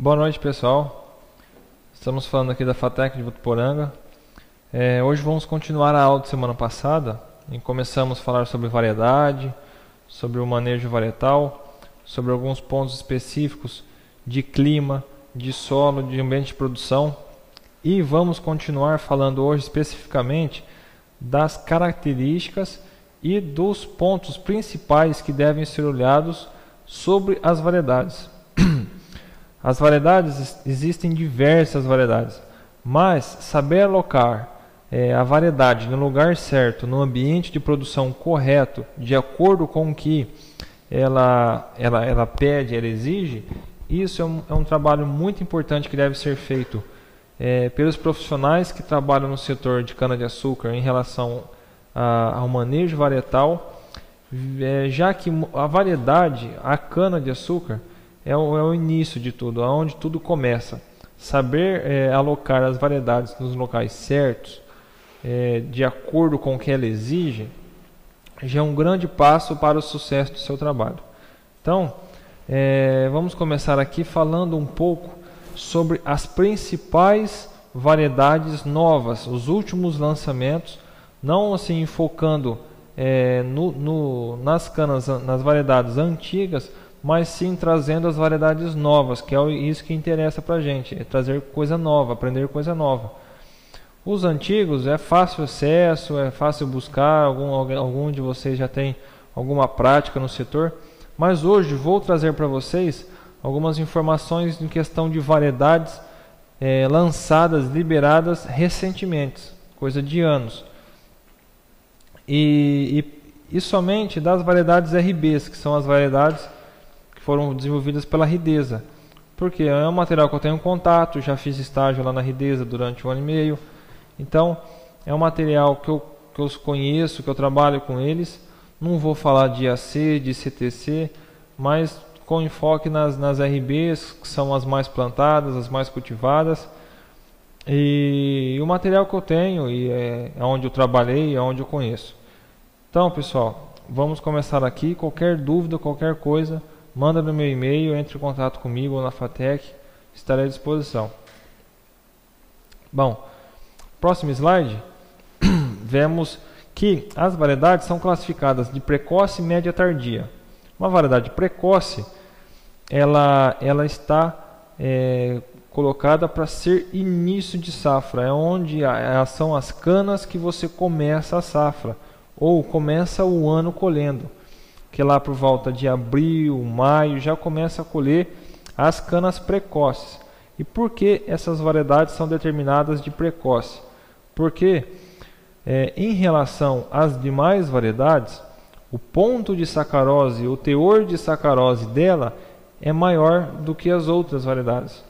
Boa noite, pessoal. Estamos falando aqui da FATEC de Votuporanga. Hoje vamos continuar a aula de semana passada, em que começamos a falar sobre variedade, sobre o manejo varietal, sobre alguns pontos específicos de clima, de solo, de ambiente de produção. E vamos continuar falando hoje especificamente das características e dos pontos principais que devem ser olhados sobre as variedades. As variedades, existem diversas variedades, mas saber alocar a variedade no lugar certo, no ambiente de produção correto, de acordo com o que ela pede, ela exige, isso é um trabalho muito importante que deve ser feito pelos profissionais que trabalham no setor de cana-de-açúcar em relação ao manejo varietal, já que a variedade, a cana-de-açúcar, é o início de tudo, onde tudo começa. Saber alocar as variedades nos locais certos, de acordo com o que ela exige, já é um grande passo para o sucesso do seu trabalho. Então, vamos começar aqui falando um pouco sobre as principais variedades novas, os últimos lançamentos, não assim focando nas variedades antigas, mas sim trazendo as variedades novas, que é isso que interessa para a gente, trazer coisa nova, aprender coisa nova. Os antigos é fácil acesso, é fácil buscar, algum de vocês já tem alguma prática no setor, mas hoje vou trazer para vocês algumas informações em questão de variedades lançadas, liberadas recentemente, coisa de anos. E somente das variedades RBs, que são as variedades foram desenvolvidas pela Ridesa, porque é um material que eu tenho contato, já fiz estágio lá na Ridesa durante 1 ano e meio, então é um material que eu conheço, que eu trabalho com eles. Não vou falar de AC, de CTC, mas com enfoque nas RBs, que são as mais plantadas, as mais cultivadas, e o material que eu tenho, e é onde eu trabalhei, é onde eu conheço. Então, pessoal, vamos começar aqui. Qualquer dúvida, qualquer coisa, manda no meu e-mail, entre em contato comigo ou na FATEC, estarei à disposição. Bom, próximo slide, vemos que as variedades são classificadas de precoce, média e tardia. Uma variedade precoce, ela está colocada para ser início de safra, é onde são as canas que você começa a safra, ou começa o ano colhendo, que lá por volta de abril, maio, já começa a colher as canas precoces. E por que essas variedades são determinadas de precoce? Porque em relação às demais variedades, o ponto de sacarose, o teor de sacarose dela é maior do que as outras variedades.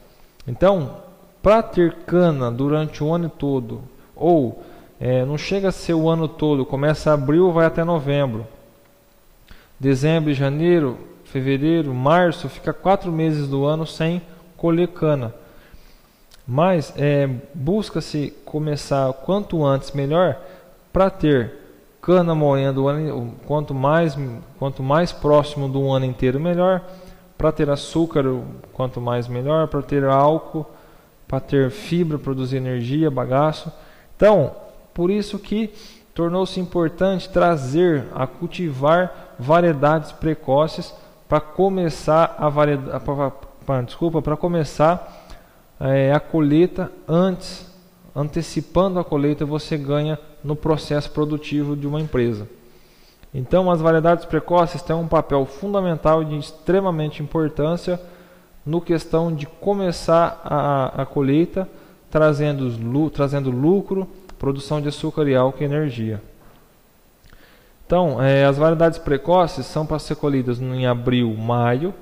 Então, para ter cana durante o ano todo, ou não chega a ser o ano todo, começa abril, vai até novembro, dezembro, janeiro, fevereiro, março, fica 4 meses do ano sem colher cana. Mas busca-se começar quanto antes melhor, para ter cana moendo quanto mais próximo do ano inteiro melhor, para ter açúcar quanto mais melhor, para ter álcool, para ter fibra, produzir energia, bagaço. Então, por isso que tornou-se importante trazer a cultivar variedades precoces para começar a colheita antes, antecipando a colheita, você ganha no processo produtivo de uma empresa. Então, as variedades precoces têm um papel fundamental e de extremamente importância no questão de começar a colheita, trazendo lucro, produção de açúcar e álcool e energia. Então, as variedades precoces são para ser colhidas em abril, maio,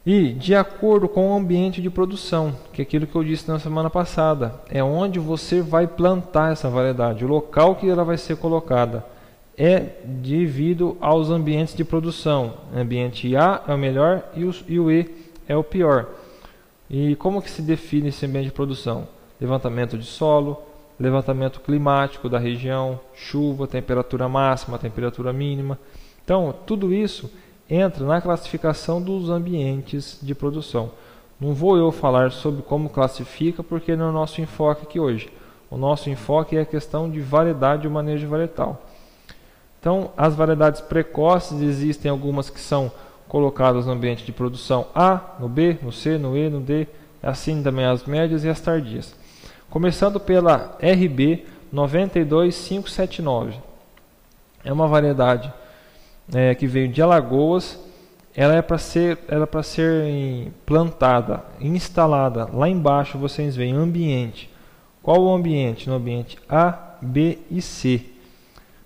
E de acordo com o ambiente de produção, que é aquilo que eu disse na semana passada, é onde você vai plantar essa variedade, o local que ela vai ser colocada é devido aos ambientes de produção. O ambiente A é o melhor e o E é o pior. E como que se define esse ambiente de produção? Levantamento de solo, levantamento climático da região, chuva, temperatura máxima, temperatura mínima. Então, tudo isso entra na classificação dos ambientes de produção. Não vou eu falar sobre como classifica, porque não é o nosso enfoque aqui hoje. O nosso enfoque é a questão de variedade e o manejo varietal. Então, as variedades precoces, existem algumas que são colocadas no ambiente de produção A, no B, no C, no E, no D, assim também as médias e as tardias. Começando pela RB 92579. É uma variedade que veio de Alagoas. Ela é para ser plantada, instalada. Lá embaixo vocês veem ambiente. Qual o ambiente? No ambiente A, B e C.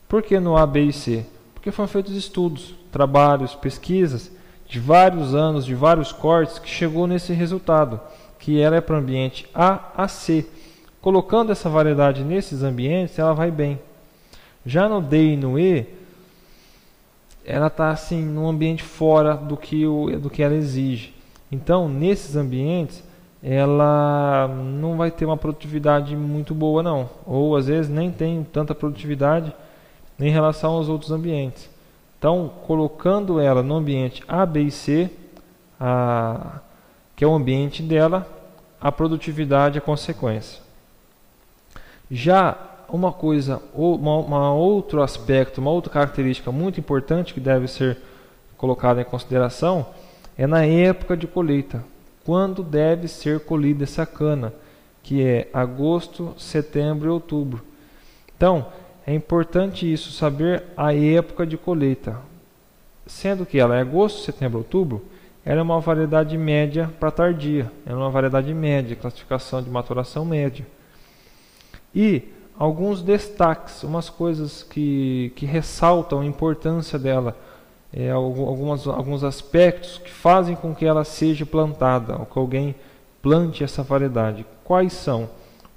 Por que no A, B e C? Porque foram feitos estudos, trabalhos, pesquisas de vários anos, de vários cortes, que chegou nesse resultado, que ela é para o ambiente A a C. Colocando essa variedade nesses ambientes, ela vai bem. Já no D e no E, ela está assim, num ambiente fora do que ela exige. Então, nesses ambientes, ela não vai ter uma produtividade muito boa, não. Ou, às vezes, nem tem tanta produtividade em relação aos outros ambientes. Então, colocando ela no ambiente A, B e C, que é o ambiente dela, a produtividade é consequência. Já uma outro aspecto, uma outra característica muito importante que deve ser colocada em consideração é na época de colheita. Quando deve ser colhida essa cana, que é agosto, setembro e outubro. Então, é importante isso, saber a época de colheita. Sendo que ela é agosto, setembro, outubro, ela é uma variedade média para tardia. Ela é uma variedade média, classificação de maturação média. E alguns destaques, umas coisas que ressaltam a importância dela, alguns aspectos que fazem com que ela seja plantada, ou que alguém plante essa variedade. Quais são?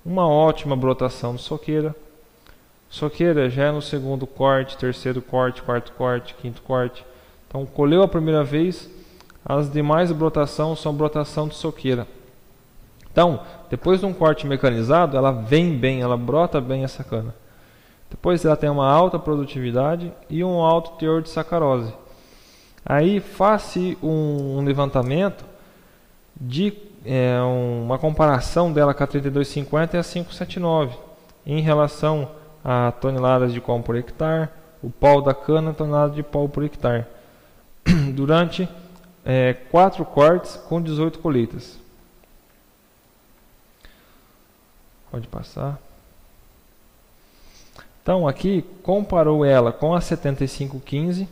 Uma ótima brotação de soqueira. Soqueira já é no segundo corte, terceiro corte, quarto corte, quinto corte. Então, colheu a primeira vez, as demais brotações são brotação de soqueira. Então, depois de um corte mecanizado, ela vem bem, ela brota bem essa cana. Depois ela tem uma alta produtividade e um alto teor de sacarose. Aí faça um levantamento de uma comparação dela com a 3250 e a 579 em relação a toneladas de pau por hectare, o pau da cana, tonelada de pau por hectare, durante 4 cortes com 18 colheitas. Pode passar. Então aqui comparou ela com a 7515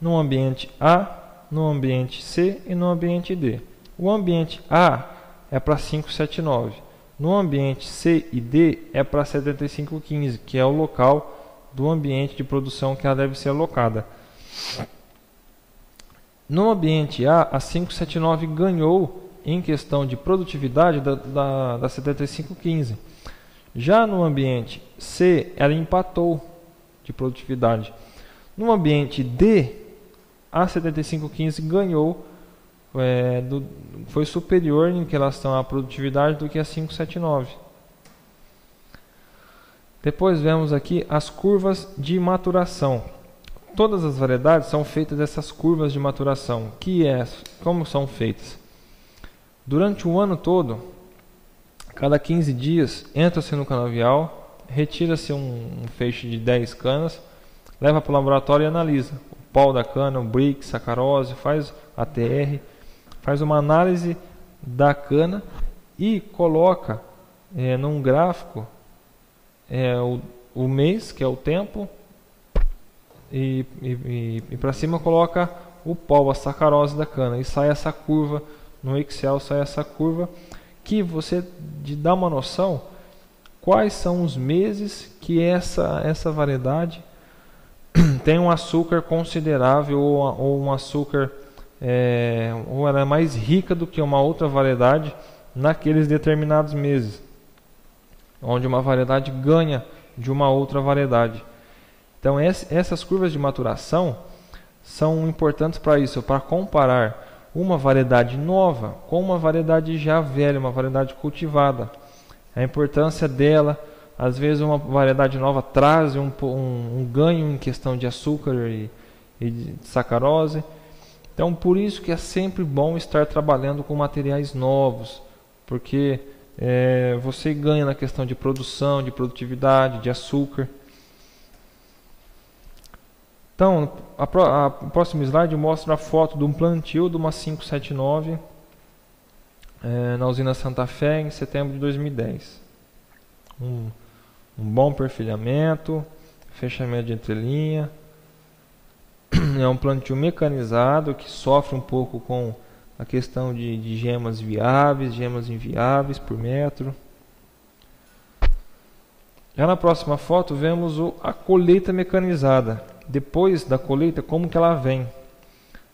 no ambiente A, no ambiente C e no ambiente D. O ambiente A é para 579. No ambiente C e D é para 7515, que é o local do ambiente de produção que ela deve ser alocada. No ambiente A, a 579 ganhou em questão de produtividade da 7515. Já no ambiente C, ela empatou de produtividade. No ambiente D, a 7515 ganhou, foi superior em relação à produtividade do que a 579. Depois vemos aqui as curvas de maturação. Todas as variedades são feitas dessas curvas de maturação. Como são feitas? Durante o ano todo, cada 15 dias, entra-se no canavial, retira-se um feixe de 10 canas, leva para o laboratório e analisa o pau da cana, o brick, sacarose, faz ATR, faz uma análise da cana e coloca num gráfico o mês, que é o tempo, e para cima coloca o pau, a sacarose da cana, e sai essa curva, no Excel sai essa curva, que você dá uma noção quais são os meses que essa variedade tem um açúcar considerável ou um açúcar ou ela é mais rica do que uma outra variedade naqueles determinados meses, onde uma variedade ganha de uma outra variedade. Então essas curvas de maturação são importantes para isso, para comparar uma variedade nova com uma variedade já velha, uma variedade cultivada. A importância dela, às vezes uma variedade nova traz um ganho em questão de açúcar e de sacarose. Então por isso que é sempre bom estar trabalhando com materiais novos, porque você ganha na questão de produção, de produtividade, de açúcar. Então, o próximo slide mostra a foto de um plantio de uma 579 na usina Santa Fé em setembro de 2010. Um bom perfilhamento, fechamento de entrelinha. É um plantio mecanizado que sofre um pouco com a questão de gemas viáveis, gemas inviáveis por metro. Já na próxima foto vemos a colheita mecanizada. Depois da colheita, como que ela vem?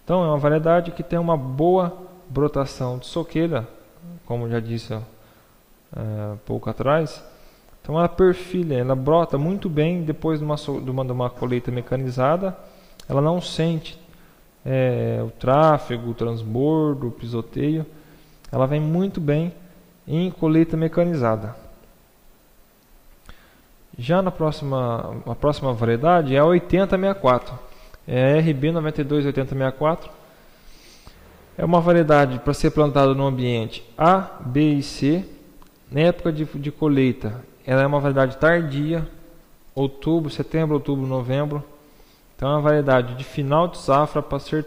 Então é uma variedade que tem uma boa brotação de soqueira, como já disse pouco atrás. Então ela perfilha, ela brota muito bem depois de uma colheita mecanizada. Ela não sente o tráfego, o transbordo, o pisoteio. Ela vem muito bem em colheita mecanizada. Já a próxima variedade é a 8064. É a RB 928064. É uma variedade para ser plantada no ambiente A, B e C. Na época de colheita, ela é uma variedade tardia, setembro, outubro, novembro. Então é uma variedade de final de safra para ser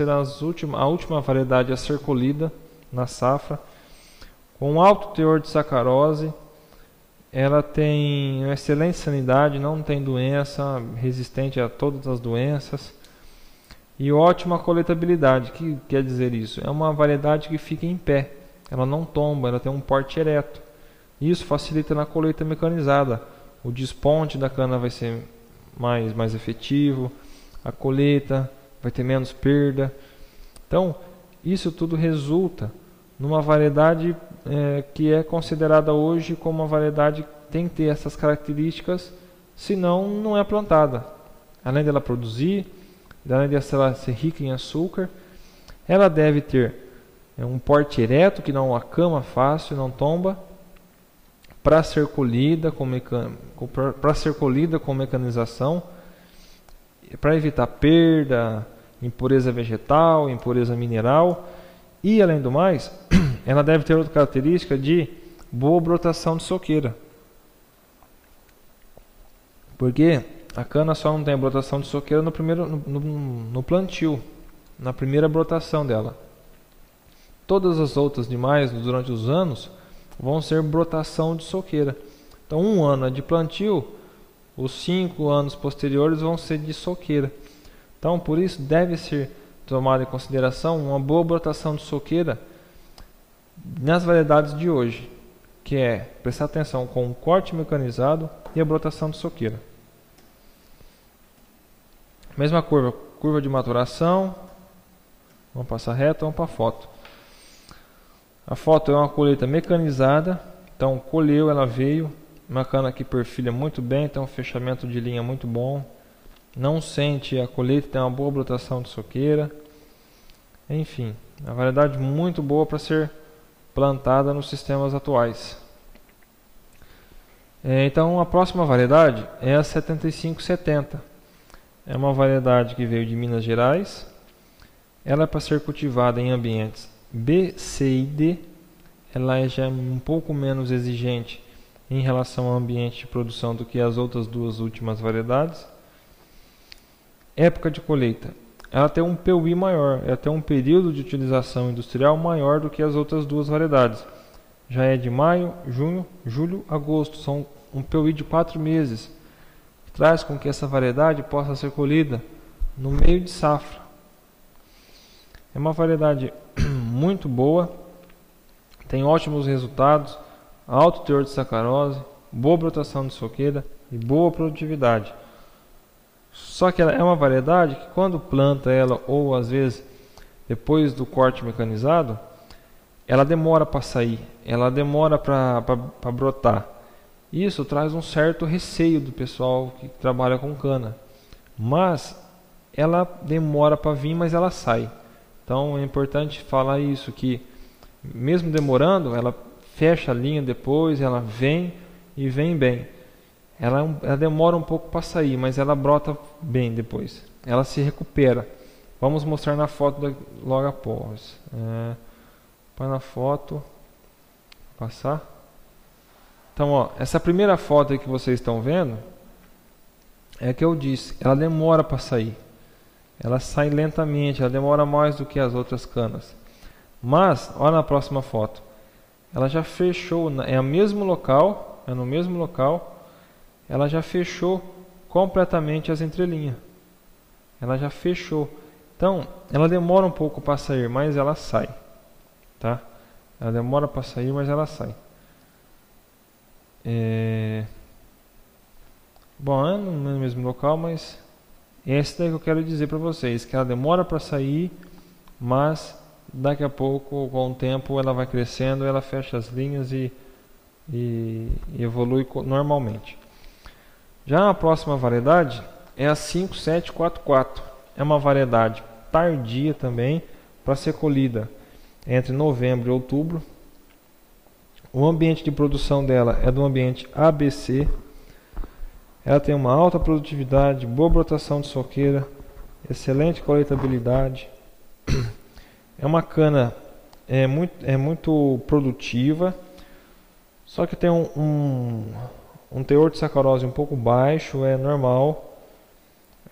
a última variedade a ser colhida na safra, com alto teor de sacarose. Ela tem uma excelente sanidade, não tem doença, resistente a todas as doenças e ótima coletabilidade. O que quer dizer isso? É uma variedade que fica em pé, ela não tomba, ela tem um porte ereto. Isso facilita na colheita mecanizada. O desponte da cana vai ser mais efetivo, a colheita vai ter menos perda. Então, isso tudo resulta numa variedade que é considerada hoje como uma variedade que tem que ter essas características, senão não é plantada. Além dela produzir, além de ela ser rica em açúcar, ela deve ter um porte ereto, que não acama fácil, não tomba, para ser colhida com mecanização, para evitar perda, impureza vegetal, impureza mineral. E, além do mais, ela deve ter outra característica de boa brotação de soqueira. Porque a cana só não tem brotação de soqueira no plantio, na primeira brotação dela. Todas as outras demais, durante os anos, vão ser brotação de soqueira. Então, um ano é de plantio, os 5 anos posteriores vão ser de soqueira. Então, por isso, deve ser tomada em consideração uma boa brotação de soqueira nas variedades de hoje, que é prestar atenção com o corte mecanizado e a brotação de soqueira. Mesma curva de maturação. Vamos passar reto, vamos para a foto. A foto é uma colheita mecanizada, então colheu, ela veio, uma cana que perfilha muito bem, tem um fechamento de linha muito bom. Não sente a colheita, tem uma boa brotação de soqueira. Enfim, uma variedade muito boa para ser plantada nos sistemas atuais. Então a próxima variedade é a 7570. É uma variedade que veio de Minas Gerais. Ela é para ser cultivada em ambientes B, C e D. Ela já é um pouco menos exigente em relação ao ambiente de produção do que as outras duas últimas variedades. Época de colheita. Ela tem um PUI maior, ela tem um período de utilização industrial maior do que as outras duas variedades. Já é de maio, junho, julho, agosto. São um PUI de 4 meses. Traz com que essa variedade possa ser colhida no meio de safra. É uma variedade muito boa, tem ótimos resultados, alto teor de sacarose, boa brotação de soqueira e boa produtividade. Só que ela é uma variedade que quando planta ela, ou às vezes depois do corte mecanizado, ela demora para sair, ela demora para brotar. Isso traz um certo receio do pessoal que trabalha com cana, mas ela demora para vir, mas ela sai. Então é importante falar isso, que mesmo demorando, ela fecha a linha depois, ela vem e vem bem. Ela demora um pouco para sair, mas ela brota bem depois. Ela se recupera. Vamos mostrar na foto logo após. Põe na foto. Passar. Então, ó, essa primeira foto aí que vocês estão vendo é que eu disse, ela demora para sair. Ela sai lentamente, ela demora mais do que as outras canas. Mas, olha na próxima foto. Ela já fechou, é no mesmo local, ela já fechou completamente as entrelinhas. Ela já fechou. Então, ela demora um pouco para sair, mas ela sai. Tá? Ela demora para sair, mas ela sai. Bom, é no mesmo local, mas é esse daí que eu quero dizer para vocês, que ela demora para sair, mas daqui a pouco, com o tempo, ela vai crescendo, ela fecha as linhas e evolui normalmente. Já a próxima variedade é a 5744. É uma variedade tardia também, para ser colhida entre novembro e outubro. O ambiente de produção dela é do ambiente ABC. Ela tem uma alta produtividade, boa brotação de soqueira, excelente colheitabilidade. É uma cana muito produtiva, só que tem um teor de sacarose um pouco baixo, é normal.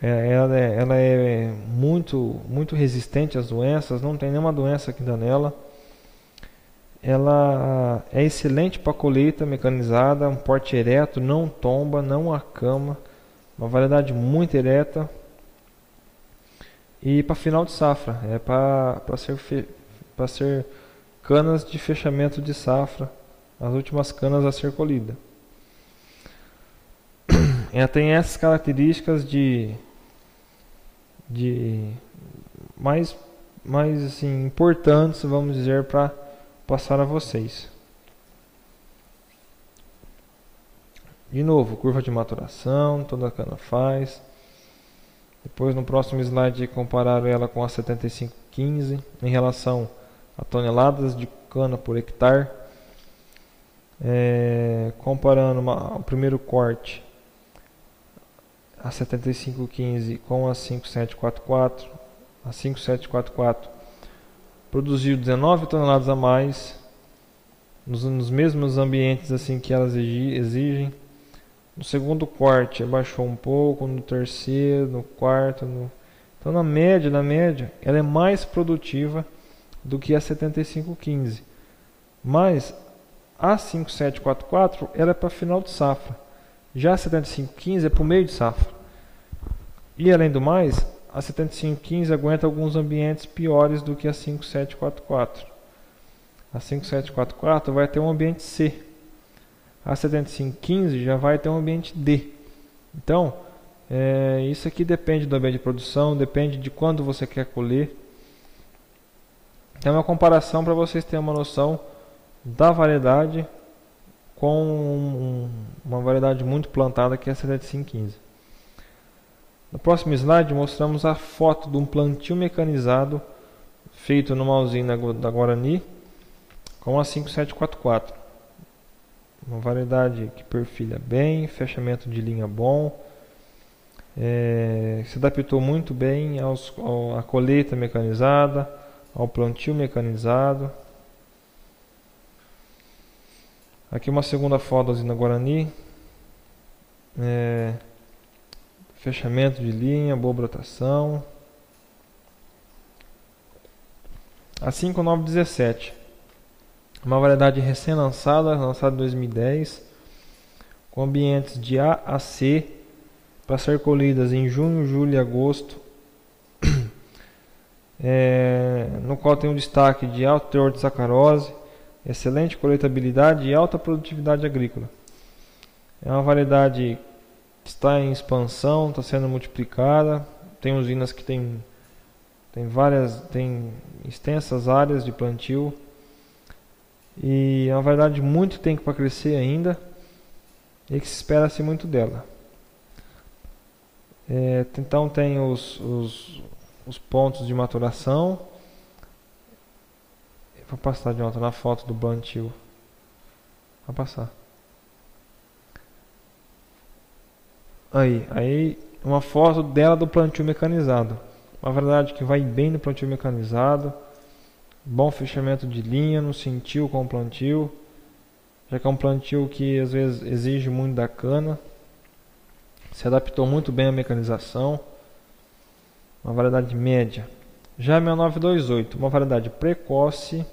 Ela é muito resistente às doenças, não tem nenhuma doença que dá nela. Ela é excelente para colheita mecanizada, um porte ereto, não tomba, não acama, uma variedade muito ereta. E para final de safra, é para ser canas de fechamento de safra, as últimas canas a ser colhida. Ela tem essas características de mais assim, importantes, vamos dizer, para passar a vocês. De novo, curva de maturação, toda a cana faz. Depois no próximo slide comparar ela com a 7515 em relação a toneladas de cana por hectare. Comparando o primeiro corte, a 7515 com a 5744. A 5744 produziu 19 toneladas a mais nos mesmos ambientes assim que elas exigem. No segundo corte abaixou um pouco, no terceiro, no quarto, então na média, ela é mais produtiva do que a 7515. Mas a 5744 ela é para final de safra. Já a 7515 é para o meio de safra. E além do mais, a 7515 aguenta alguns ambientes piores do que a 5744. A 5744 vai ter um ambiente C. A 7515 já vai ter um ambiente D. Então, isso aqui depende do ambiente de produção, depende de quando você quer colher. É uma comparação para vocês terem uma noção da variedade com uma variedade muito plantada que é a 7515. No próximo slide mostramos a foto de um plantio mecanizado feito numa usina da Guarani com a 5744. Uma variedade que perfilha bem, fechamento de linha bom, se adaptou muito bem à colheita mecanizada, ao plantio mecanizado. Aqui uma segunda foto da usina Guarani. Fechamento de linha, boa brotação. A 5917, uma variedade recém-lançada, lançada em 2010, com ambientes de A a C, para ser colhidas em junho, julho e agosto, no qual tem um destaque de alto teor de sacarose, excelente colheitabilidade e alta produtividade agrícola. É uma variedade que está em expansão, está sendo multiplicada. Tem usinas que têm tem extensas áreas de plantio e é uma variedade de muito tempo para crescer ainda e que se espera-se muito dela. Então tem os pontos de maturação. Vou passar de volta na foto do plantio. Vou passar. Aí uma foto dela do plantio mecanizado. Uma variedade que vai bem no plantio mecanizado. Bom fechamento de linha, não sentiu com o plantio. Já que é um plantio que às vezes exige muito da cana. Se adaptou muito bem à mecanização. Uma variedade média. Já a 6928, uma variedade precoce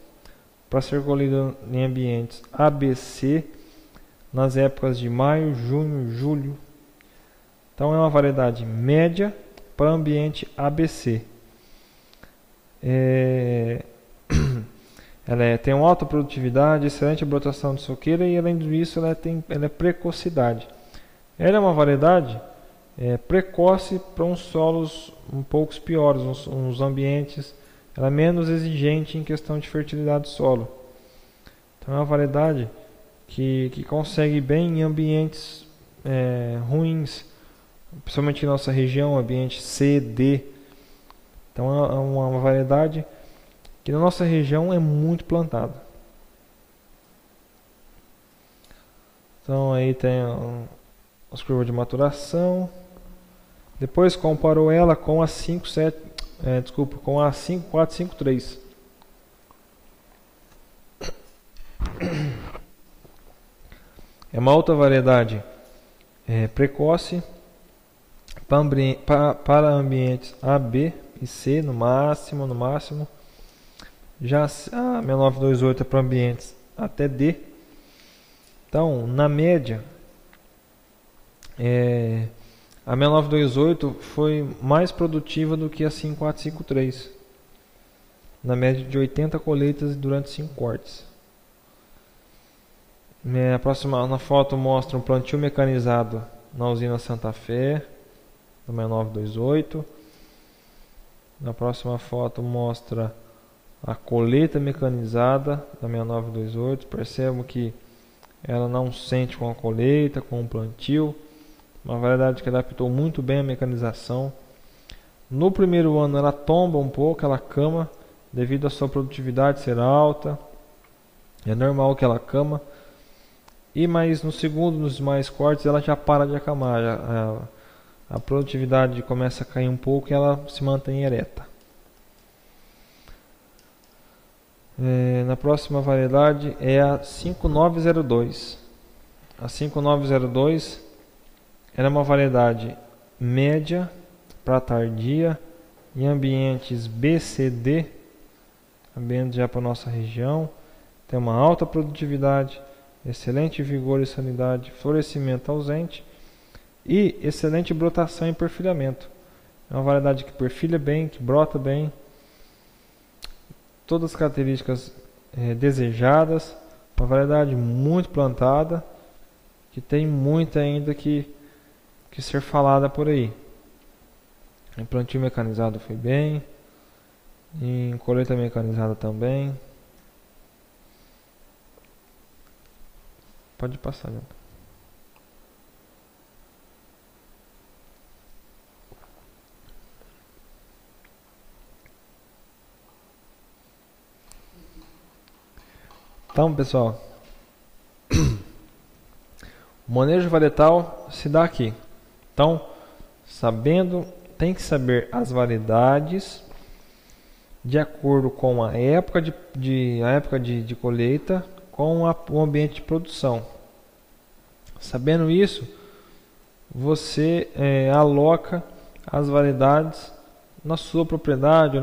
para ser colhida em ambientes ABC nas épocas de maio, junho, julho. Então é uma variedade média para ambiente ABC. Ela tem uma alta produtividade, excelente brotação de soqueira e além disso ela é precocidade. Ela é uma variedade precoce para uns solos um pouco piores, uns ambientes. Ela é menos exigente em questão de fertilidade do solo. Então é uma variedade que consegue bem em ambientes ruins, principalmente em nossa região, ambiente C, D. Então é uma variedade que na nossa região é muito plantada. Então aí tem as curvas de maturação. Depois comparou ela com a 5453. É uma outra variedade precoce para ambientes A, B e C no máximo. Já a 6928 é para ambientes até D. Então, na média, a 6928 foi mais produtiva do que a 5453. Na média de 80 colheitas durante 5 cortes. A próxima na foto mostra um plantio mecanizado na usina Santa Fé, da 6928. Na próxima foto mostra a colheita mecanizada da 6928. Percebo que ela não sente com a colheita, com o plantio. Uma variedade que adaptou muito bem a mecanização. No primeiro ano ela tomba um pouco, ela cama, devido à sua produtividade ser alta. É normal que ela cama. Mas no segundo, nos demais cortes, ela já para de acamar. A produtividade começa a cair um pouco e ela se mantém ereta. Na próxima variedade é a 5902. A 5902 era uma variedade média para tardia em ambientes BCD, ambiente já para nossa região. Tem uma alta produtividade, excelente vigor e sanidade, florescimento ausente e excelente brotação e perfilhamento. É uma variedade que perfilha bem, que brota bem, todas as características desejadas, uma variedade muito plantada, que tem muito ainda que ser falada por aí. Em plantio mecanizado foi bem, em colheita mecanizada também. Pode passar, né? Então, pessoal, o manejo varietal se dá aqui. Então, tem que saber as variedades de acordo com a época de colheita, com o ambiente de produção. Sabendo isso, você aloca as variedades na sua propriedade,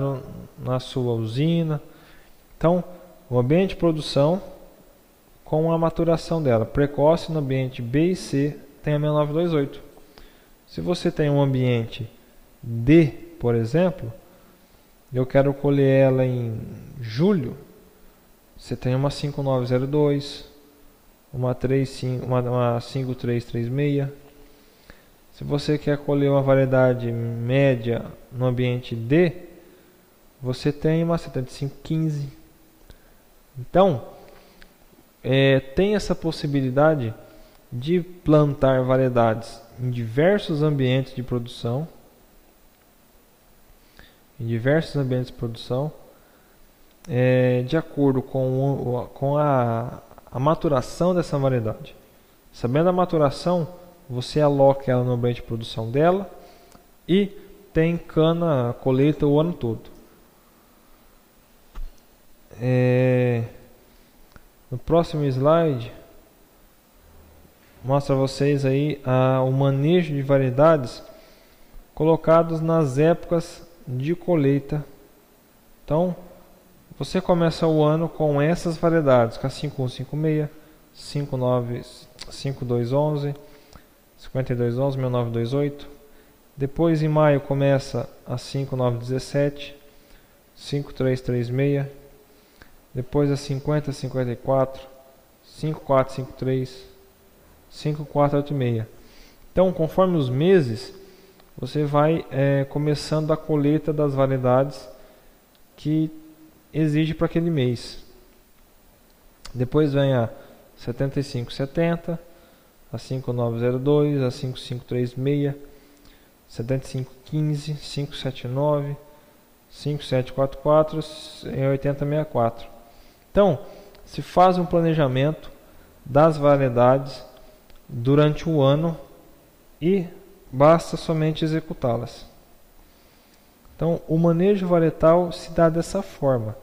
na sua usina. Então, o ambiente de produção com a maturação dela. Precoce no ambiente B e C tem a 6928. Se você tem um ambiente D, por exemplo, eu quero colher ela em julho, você tem uma 5902, uma 5336. Se você quer colher uma variedade média no ambiente D, você tem uma 7515. Então, tem essa possibilidade de plantar variedades em diversos ambientes de produção, de acordo com a maturação dessa variedade. Sabendo a maturação, você aloca ela no ambiente de produção dela e tem cana colheita o ano todo. No próximo slide mostra a vocês aí o manejo de variedades colocados nas épocas de colheita. Então, você começa o ano com essas variedades, com a 5156, 59, 5211, 5211, 6928. Depois, em maio, começa a 5917, 5336. Depois a 5054, 5453, 5486. Então, conforme os meses, você vai começando a colheita das variedades que exige para aquele mês. Depois vem a 7570, a 5902, a 5536, 7515, 579, 5744 e 8064. Então, se faz um planejamento das variedades durante o ano e basta somente executá-las. Então, o manejo varietal se dá dessa forma,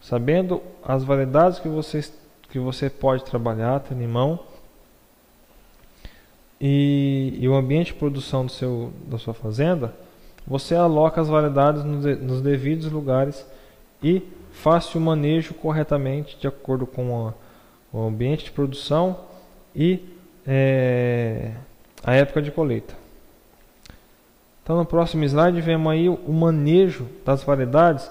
sabendo as variedades que você pode trabalhar, tendo em mão, e o ambiente de produção da sua fazenda, você aloca as variedades nos devidos lugares e faz o manejo corretamente de acordo com o ambiente de produção e a época de colheita. Então, no próximo slide vemos aí o manejo das variedades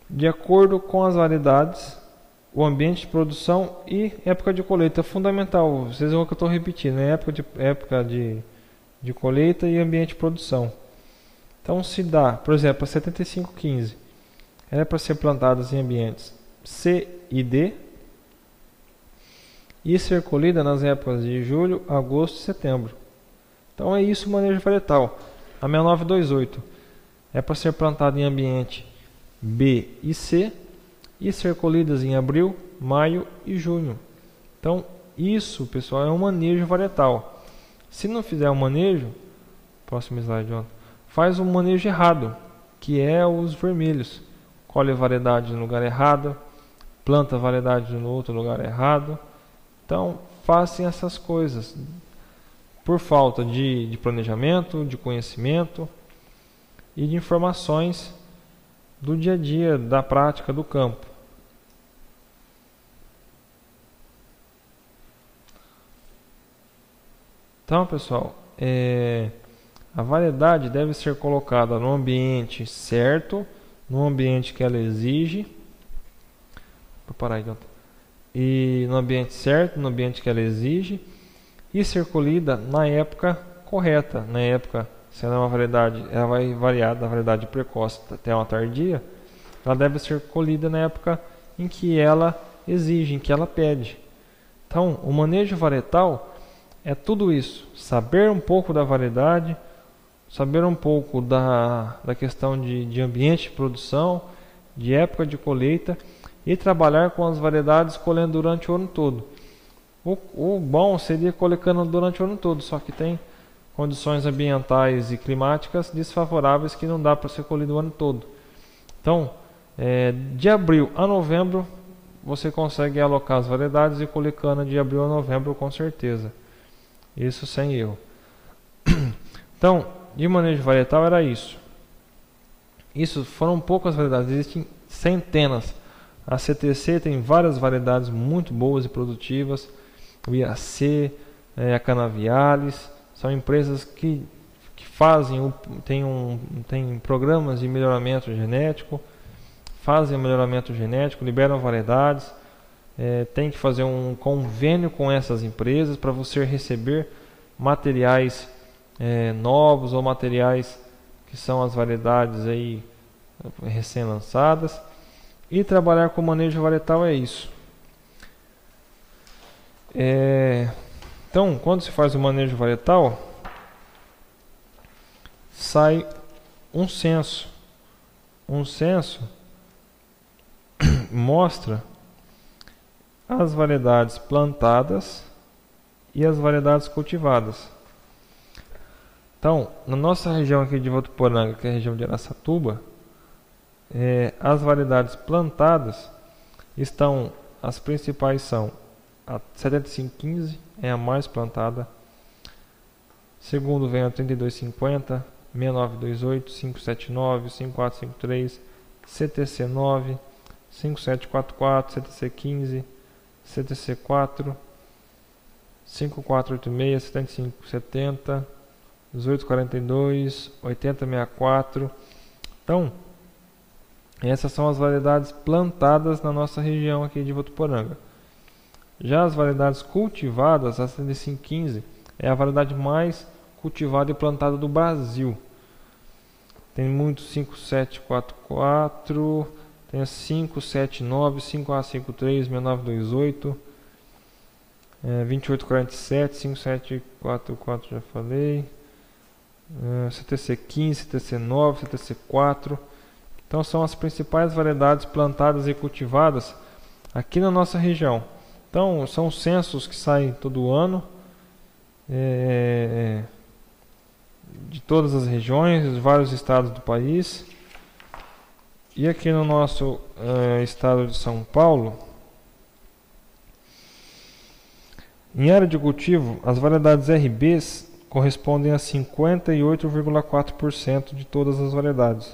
de acordo com as variedades, o ambiente de produção e época de colheita. É fundamental, vocês vão que eu estou repetindo, né? época de colheita e ambiente de produção. Então, se dá, por exemplo, a 7515, ela é para ser plantada em ambientes C e D e ser colhida nas épocas de julho, agosto e setembro. Então é isso o manejo varietal. A 6928 é para ser plantada em ambiente B e C e ser colhidas em abril, maio e junho. Então isso, pessoal, é um manejo varietal. Se não fizer um manejo, próximo slide, faz um manejo errado, que é os vermelhos. Colhe variedade no lugar errado, planta variedade no outro lugar errado. Então, façam essas coisas por falta de planejamento, de conhecimento e de informações do dia a dia, da prática do campo. Então, pessoal, a variedade deve ser colocada no ambiente certo, no ambiente que ela exige. Vou parar então. E no ambiente certo, no ambiente que ela exige, e ser colhida na época correta. Na época, se ela é uma variedade, ela vai variar da variedade precoce até uma tardia, ela deve ser colhida na época em que ela exige, em que ela pede. Então, o manejo varietal é tudo isso: saber um pouco da variedade, saber um pouco da questão de ambiente de produção, de época de colheita, e trabalhar com as variedades colhendo durante o ano todo. O bom seria colhendo durante o ano todo, só que tem condições ambientais e climáticas desfavoráveis que não dá para ser colhido o ano todo. Então, de abril a novembro, você consegue alocar as variedades e colher cana de abril a novembro com certeza. Isso sem erro. Então, de manejo varietal era isso. Isso foram poucas variedades, existem centenas. A CTC tem várias variedades muito boas e produtivas. O IAC, a Canaviales, são empresas que fazem, tem programas de melhoramento genético, fazem melhoramento genético, liberam variedades. Tem que fazer um convênio com essas empresas para você receber materiais novos ou materiais que são as variedades aí recém-lançadas. E trabalhar com manejo varietal é isso. Então, quando se faz o manejo varietal, sai um censo. Um censo mostra as variedades plantadas e as variedades cultivadas. Então, na nossa região aqui de Votuporanga, que é a região de Araçatuba, as variedades plantadas estão, as principais são a 7515, é a mais plantada. Segundo vem a 3250, 6928, 579, 5453, CTC9, 5744, CTC15, CTC4, 5486, 7570, 1842, 8064. Então, essas são as variedades plantadas na nossa região aqui de Votuporanga. Já as variedades cultivadas, a 7515, é a variedade mais cultivada e plantada do Brasil. Tem muito 5744, tem a 579, 5153, 6928, 2847, 5744 já falei, CTC15, CTC9, CTC4. Então são as principais variedades plantadas e cultivadas aqui na nossa região. Então são censos que saem todo ano, de todas as regiões, de vários estados do país. E aqui no nosso estado de São Paulo, em área de cultivo, as variedades RBs correspondem a 58,4% de todas as variedades,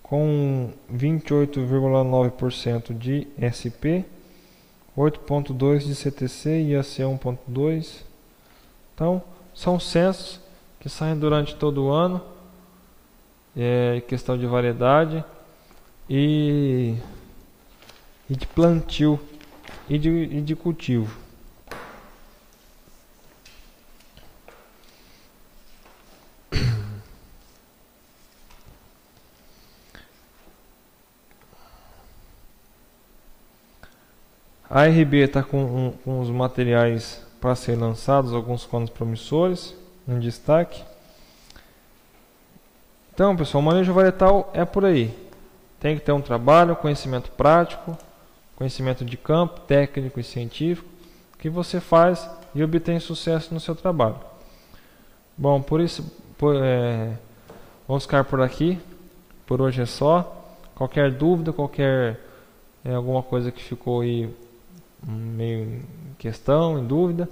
com 28,9% de SP, 8,2% de CTC e AC 1,2%. Então, são censos que saem durante todo o ano, questão de variedade e de plantio e de cultivo. A RB está com os materiais para ser lançados, alguns clones promissores em destaque. Então, pessoal, o manejo varietal é por aí. Tem que ter um trabalho, conhecimento prático, conhecimento de campo, técnico e científico, que você faz e obtém sucesso no seu trabalho. Bom, por isso, vamos ficar por aqui. Por hoje é só. Qualquer dúvida, alguma coisa que ficou aí meio em questão, em dúvida,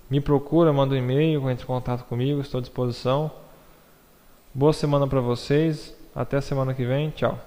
me procura, manda um e-mail, entre em contato comigo, estou à disposição. Boa semana para vocês, até semana que vem, tchau.